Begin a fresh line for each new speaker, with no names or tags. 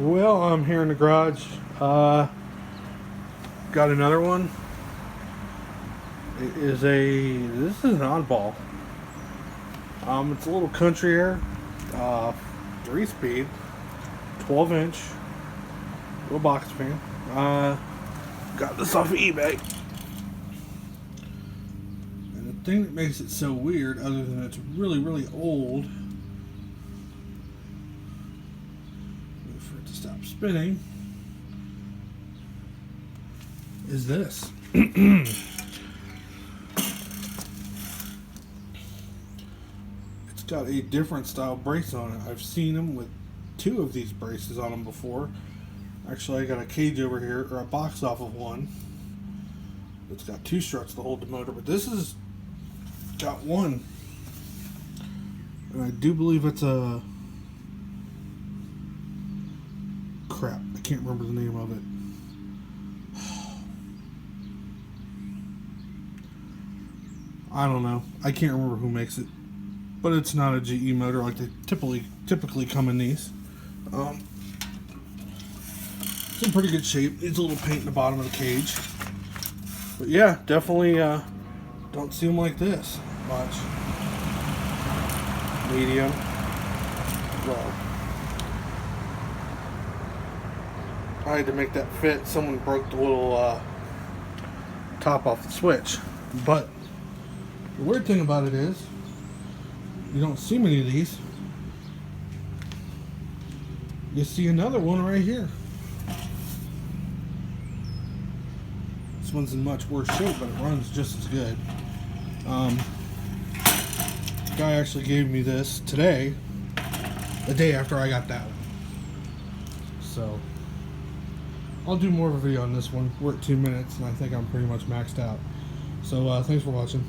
Well, I'm here in the garage. Got another one. This is an oddball. It's a little country air, 3-speed, 12-inch, little box fan. Got this off of eBay. And the thing that makes it so weird, other than it's really, really old, for it to stop spinning, is this. It's got a different style brace on it. I've seen them with 2 of these braces on them before. Actually, I got a cage over here, or a box off of one. It's got 2 struts to hold the motor, but this has got one. And I do believe it's a... crap, I can't remember the name of it. I don't know. I can't remember who makes it. But it's not a GE motor like they typically come in these. It's in pretty good shape. Needs a little paint in the bottom of the cage. But yeah, definitely don't see them like this much. Medium. Low. I had to make that fit. Someone broke the little top off the switch. But the weird thing about it is, you don't see many of these. You see another one right here. This one's in much worse shape, but it runs just as good. The guy actually gave me this today, the day after I got that one. So, I'll do more of a video on this one. We're at 2 minutes, and I think I'm pretty much maxed out. So, thanks for watching.